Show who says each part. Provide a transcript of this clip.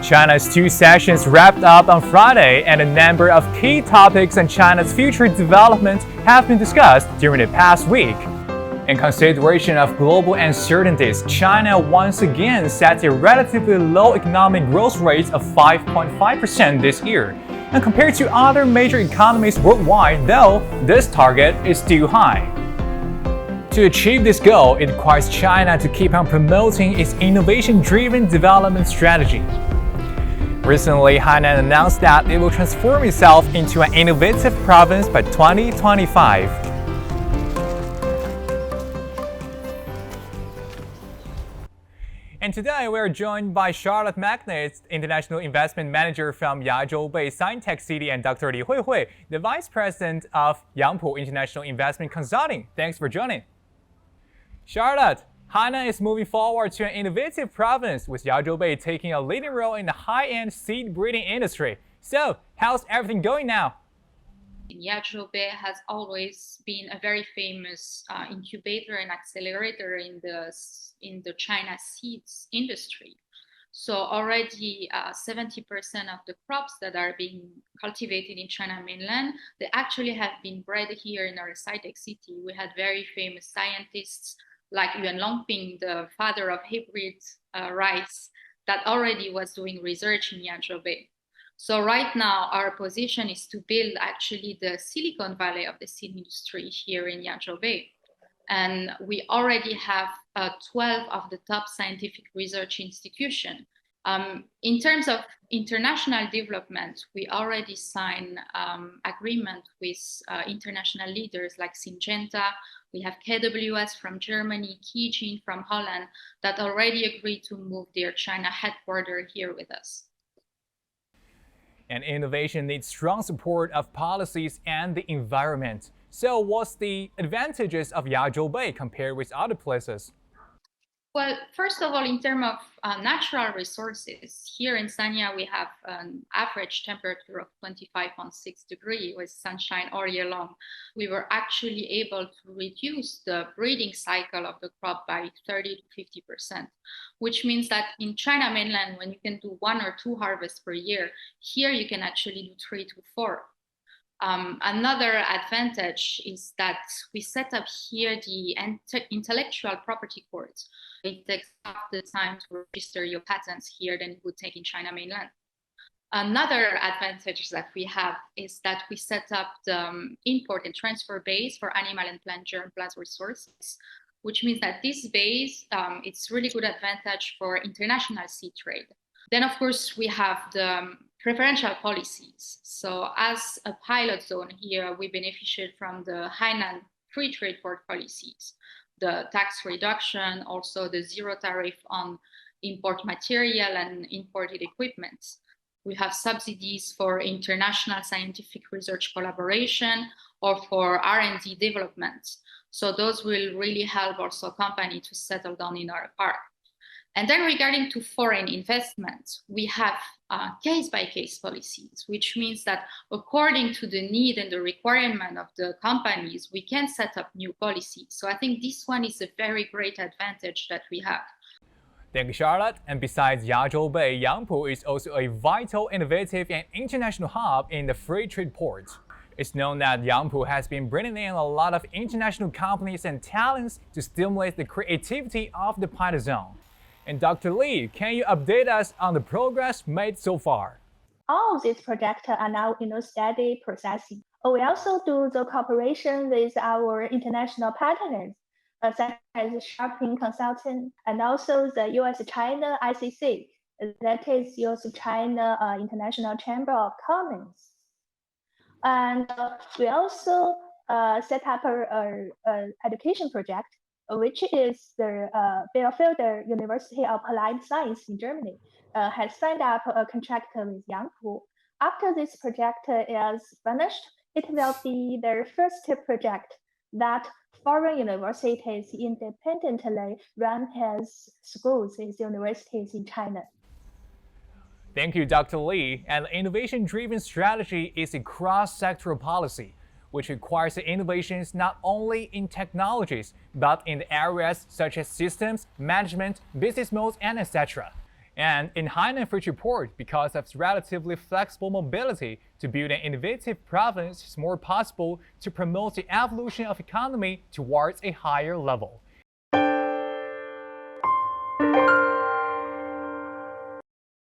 Speaker 1: China's two sessions wrapped up on Friday, and a number of key topics on China's future development have been discussed during the past week. In consideration of global uncertainties, China once again set a relatively low economic growth rate of 5.5% this year. And compared to other major economies worldwide, though, this target is still high. To achieve this goal, it requires China to keep on promoting its innovation-driven development strategy. Recently, Hainan announced that it will transform itself into an innovative province by 2025. And today we are joined by Charlotte Magnette, International Investment Manager from Yajo Bay Scientech City, and Dr. Huihui, the Vice President of Yangpu International Investment Consulting. Thanks for joining. Charlotte, Hainan is moving forward to an innovative province, with Yajo Bay taking a leading role in the high-end seed breeding industry. So, how's everything going now?
Speaker 2: Yajo Bay has always been a very famous incubator and accelerator in the China seeds industry. So already 70% of the crops that are being cultivated in China mainland, they actually have been bred here in our Scientech city. We had very famous scientists like Yuan Longping, the father of hybrid rice, that already was doing research in Yajo Bay. So right now, our position is to build actually the Silicon Valley of the seed industry here in Yajo Bay. And we already have 12 of the top scientific research institutions. In terms of international development, we already signed agreement with international leaders like Syngenta. We have KWS from Germany, Kijin from Holland, that already agreed to move their China headquarters here with us.
Speaker 1: And innovation needs strong support of policies and the environment. So what's the advantages of Yajo Bay compared with other places?
Speaker 2: Well, first of all, in terms of natural resources, here in Sanya, we have an average temperature of 25.6 degrees with sunshine all year long. We were actually able to reduce the breeding cycle of the crop by 30 to 50%, which means that in China mainland, when you can do 1 or 2 harvests per year, here you can actually do 3 to 4. Another advantage is that we set up here the intellectual property court. It takes half the time to register your patents here than it would take in China mainland. Another advantage that we have is that we set up the import and transfer base for animal and plant germplasm resources, which means that this base, it's really good advantage for international seed trade. Then, of course, we have the preferential policies. So as a pilot zone here, we benefited from the Hainan free trade port policies, the tax reduction, also the zero tariff on import material and imported equipment. We have subsidies for international scientific research collaboration or for R&D development. So those will really help also company to settle down in our park. And then regarding to foreign investment, we have case-by-case policies, which means that according to the need and the requirement of the companies, we can set up new policies. So I think this one is a very great advantage that we have.
Speaker 1: Thank you, Charlotte. And besides Yajo Bay, Yangpu is also a vital, innovative, and international hub in the free trade port. It's known that Yangpu has been bringing in a lot of international companies and talents to stimulate the creativity of the pilot zone. And Dr. Lee, can you update us on the progress made so far?
Speaker 3: All of these projects are now in a steady processing. We also do the cooperation with our international partners, such as Sharping Consulting, and also the US-China ICC, that is US-China International Chamber of Commerce. And we also set up an education project, which is the Bielefeld University of Applied Science in Germany, has signed up a contract with Yangpu. After this project is finished, it will be the first project that foreign universities independently run as schools as universities in China.
Speaker 1: Thank you, Dr. Lee. And innovation-driven strategy is a cross-sectoral policy, which requires innovations not only in technologies, but in areas such as systems, management, business modes, and etc. And in Hainan Free Report, because of its relatively flexible mobility, to build an innovative province is more possible to promote the evolution of economy towards a higher level.